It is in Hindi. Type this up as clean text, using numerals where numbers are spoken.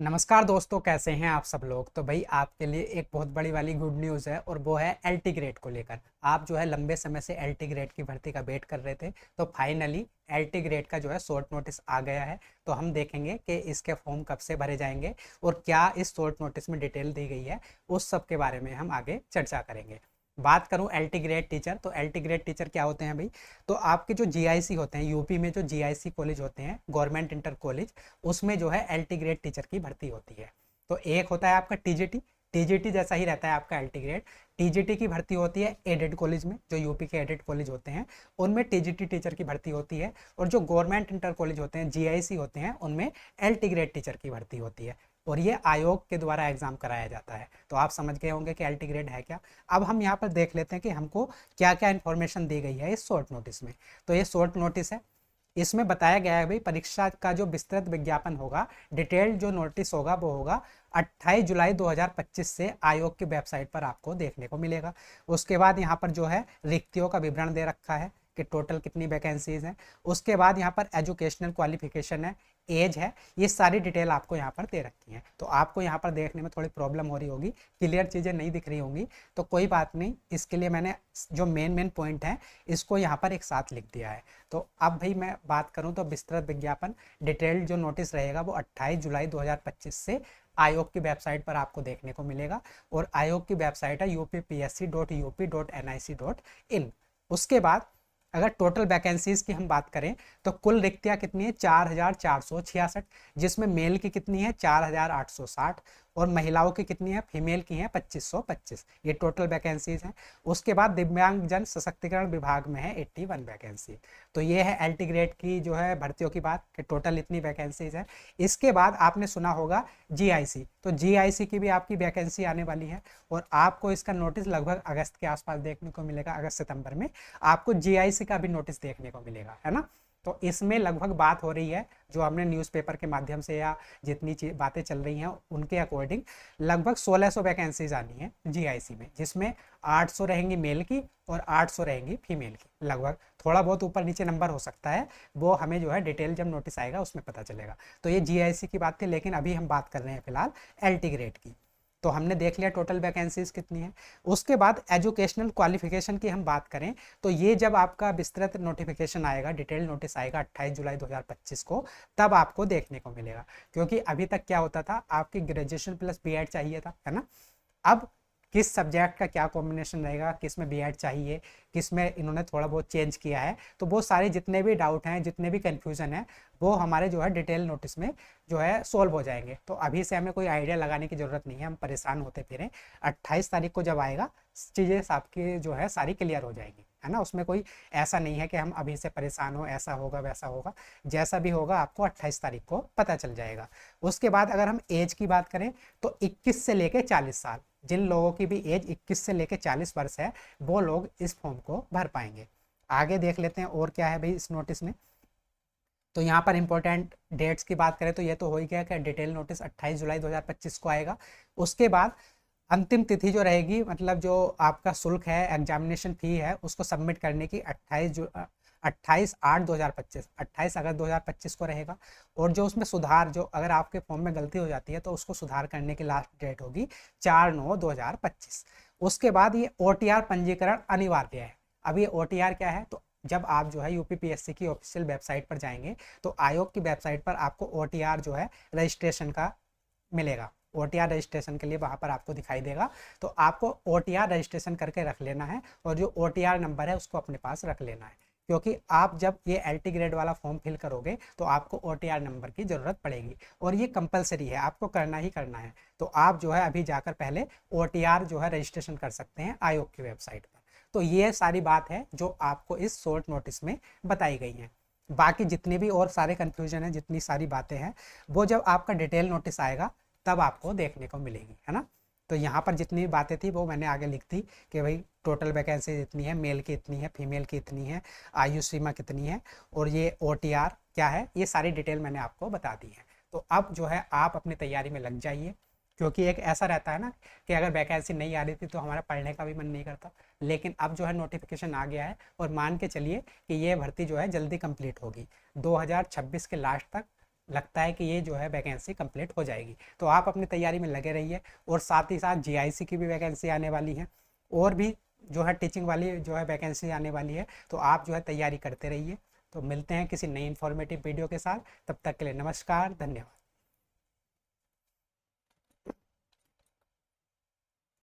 नमस्कार दोस्तों, कैसे हैं आप सब लोग। तो भाई आपके लिए एक बहुत बड़ी वाली गुड न्यूज़ है और वो है एलटी ग्रेड को लेकर। आप जो है लंबे समय से एलटी ग्रेड की भर्ती का वेट कर रहे थे, तो फाइनली एलटी ग्रेड का जो है शॉर्ट नोटिस आ गया है। तो हम देखेंगे कि इसके फॉर्म कब से भरे जाएंगे और क्या इस शॉर्ट नोटिस में डिटेल दी गई है, उस सब के बारे में हम आगे चर्चा करेंगे। बात करूं एलटी ग्रेड टीचर, तो एलटी ग्रेड टीचर क्या होते हैं भाई। तो आपके जो जीआईसी होते हैं, यूपी में जो जीआईसी कॉलेज होते हैं, गवर्नमेंट इंटर कॉलेज, उसमें जो है एलटी ग्रेड टीचर की भर्ती होती है। तो एक होता है आपका टीजीटी। टीजीटी जैसा ही रहता है आपका एलटी ग्रेड। टीजीटी की भर्ती होती है एडेड कॉलेज में, जो यूपी के एडेड कॉलेज होते हैं उनमें टीजीटी टीचर की भर्ती होती है। और जो गवर्नमेंट इंटर कॉलेज होते हैं, जीआईसी होते हैं, उनमें एलटी ग्रेड टीचर की भर्ती होती है। और ये आयोग के द्वारा एग्जाम कराया जाता है। तो आप समझ गए होंगे कि एलटी ग्रेड है क्या। अब हम यहाँ पर देख लेते हैं कि हमको क्या क्या इन्फॉर्मेशन दी गई है इस शॉर्ट नोटिस में। तो ये शॉर्ट नोटिस है, इसमें बताया गया है भाई परीक्षा का जो विस्तृत विज्ञापन होगा, डिटेल्ड जो नोटिस होगा वो होगा 28 जुलाई 2025 से आयोग की वेबसाइट पर आपको देखने को मिलेगा। उसके बाद यहाँ पर जो है रिक्तियों का विवरण दे रखा है कि टोटल कितनी वैकेंसीज हैं। उसके बाद यहाँ पर एजुकेशनल क्वालिफिकेशन है, एज है, ये सारी डिटेल आपको यहाँ पर दे रखी है। तो आपको यहाँ पर देखने में थोड़ी प्रॉब्लम हो रही होगी, क्लियर चीज़ें नहीं दिख रही होंगी, तो कोई बात नहीं। इसके लिए मैंने जो मेन पॉइंट है इसको यहाँ पर एक साथ लिख दिया है। तो अब भाई मैं बात करूँ तो विस्तृत विज्ञापन डिटेल्ड जो नोटिस रहेगा वो 28 जुलाई 2025 से आयोग की वेबसाइट पर आपको देखने को मिलेगा। और आयोग की वेबसाइट है uppsc.up.nic.in। उसके बाद अगर टोटल वैकेंसीज की हम बात करें तो कुल रिक्तियां कितनी है, 4466, जिसमें मेल की कितनी है 4860 और महिलाओं की कितनी है, फीमेल की है 2525। ये टोटल वैकेंसीज हैं। उसके बाद दिव्यांग जन सशक्तिकरण विभाग में है 81 वैकेंसी। तो ये है एलटी ग्रेड की जो है भर्तियों की बात कि टोटल इतनी वैकेंसीज है। इसके बाद आपने सुना होगा जीआईसी, तो जीआईसी की भी आपकी वैकेंसी आने वाली है और आपको इसका नोटिस लगभग अगस्त के आसपास देखने को मिलेगा। अगस्त सितंबर में आपको जीआईसी का भी नोटिस देखने को मिलेगा, है ना। तो इसमें लगभग बात हो रही है, जो हमने न्यूज़पेपर के माध्यम से या जितनी बातें चल रही हैं उनके अकॉर्डिंग, लगभग 1600 वैकेंसीज आनी है जीआईसी में, जिसमें 800 रहेंगी मेल की और 800 रहेंगी फीमेल की। लगभग थोड़ा बहुत ऊपर नीचे नंबर हो सकता है, वो हमें जो है डिटेल जब नोटिस आएगा उसमें पता चलेगा। तो ये जीआईसी की बात थी, लेकिन अभी हम बात कर रहे हैं फिलहाल एलटी ग्रेड की। तो हमने देख लिया टोटल वैकेंसीज कितनी है। उसके बाद एजुकेशनल क्वालिफिकेशन की हम बात करें तो ये जब आपका विस्तृत नोटिफिकेशन आएगा, डिटेल नोटिस आएगा 28 जुलाई 2025 को, तब आपको देखने को मिलेगा। क्योंकि अभी तक क्या होता था, आपकी ग्रेजुएशन प्लस बीएड चाहिए था, है ना। अब किस सब्जेक्ट का क्या कॉम्बिनेशन रहेगा, किस में बीएड चाहिए, किस में इन्होंने थोड़ा बहुत चेंज किया है, तो वो सारे जितने भी डाउट हैं, जितने भी कन्फ्यूजन है, वो हमारे जो है डिटेल नोटिस में जो है सोल्व हो जाएंगे। तो अभी से हमें कोई आइडिया लगाने की ज़रूरत नहीं है, हम परेशान होते फिरें। 28 तारीख को जब आएगा चीज़ें आपकी जो है सारी क्लियर हो जाएंगी, है ना। उसमें कोई ऐसा नहीं है कि हम अभी से परेशान हो, ऐसा होगा वैसा होगा। जैसा भी होगा आपको 28 तारीख को पता चल जाएगा। उसके बाद अगर हम एज की बात करें तो 21 से लेकर 40 साल, जिन लोगों की भी एज 21 से लेकर 40 वर्ष है, वो लोग इस फॉर्म को भर पाएंगे। आगे देख लेते हैं और क्या है भाई इस नोटिस में। तो यहाँ पर इंपॉर्टेंट डेट्स की बात करें तो ये तो हो ही गया कि डिटेल नोटिस 28 जुलाई 2025 को आएगा। उसके बाद अंतिम तिथि जो रहेगी, मतलब जो आपका शुल्क है, एग्जामिनेशन फी है, उसको सबमिट करने की 28/8/2025, 28 अगस्त 2025 को रहेगा। और जो उसमें सुधार, जो अगर आपके फॉर्म में गलती हो जाती है तो उसको सुधार करने की लास्ट डेट होगी 4/9/2025। उसके बाद ये ओटीआर पंजीकरण अनिवार्य है। अब ये ओटीआर क्या है, तो जब आप जो है यूपीपीएससी की ऑफिशियल वेबसाइट पर जाएंगे तो आयोग की वेबसाइट पर आपको ओटीआर जो है रजिस्ट्रेशन का मिलेगा। ओटीआर रजिस्ट्रेशन के लिए वहाँ पर आपको दिखाई देगा। तो आपको ओटीआर रजिस्ट्रेशन करके रख लेना है और जो ओटीआर नंबर है उसको अपने पास रख लेना है, क्योंकि आप जब ये एलटी ग्रेड वाला फॉर्म फिल करोगे तो आपको ओटीआर नंबर की ज़रूरत पड़ेगी और ये कंपलसरी है, आपको करना ही करना है। तो आप जो है अभी जाकर पहले ओटीआर जो है रजिस्ट्रेशन कर सकते हैं आयोग की वेबसाइट पर। तो ये सारी बात है जो आपको इस शॉर्ट नोटिस में बताई गई हैं। बाकी जितने भी और सारे कन्फ्यूजन हैं, जितनी सारी बातें हैं, वो जब आपका डिटेल नोटिस आएगा तब आपको देखने को मिलेगी, है ना। तो यहाँ पर जितनी भी बातें थी वो मैंने आगे लिख दी कि भाई टोटल वैकेंसी इतनी है, मेल की इतनी है, फीमेल की इतनी है, आयु सीमा कितनी है और ये ओटीआर क्या है, ये सारी डिटेल मैंने आपको बता दी है। तो अब जो है आप अपनी तैयारी में लग जाइए, क्योंकि एक ऐसा रहता है ना कि अगर वैकेंसी नहीं आ रही थी तो हमारा पढ़ने का भी मन नहीं करता, लेकिन अब जो है नोटिफिकेशन आ गया है और मान के चलिए कि ये भर्ती जो है जल्दी कंप्लीट होगी 2026 के लास्ट तक। लगता है कि ये जो है वैकेंसी कंप्लीट हो जाएगी। तो आप अपनी तैयारी में लगे रहिए, और साथ ही साथ जीआईसी की भी वैकेंसी आने वाली है, और भी जो है टीचिंग वाली जो है वैकेंसी आने वाली है। तो आप जो है तैयारी करते रहिए। तो मिलते हैं किसी नई इन्फॉर्मेटिव वीडियो के साथ, तब तक के लिए नमस्कार, धन्यवाद।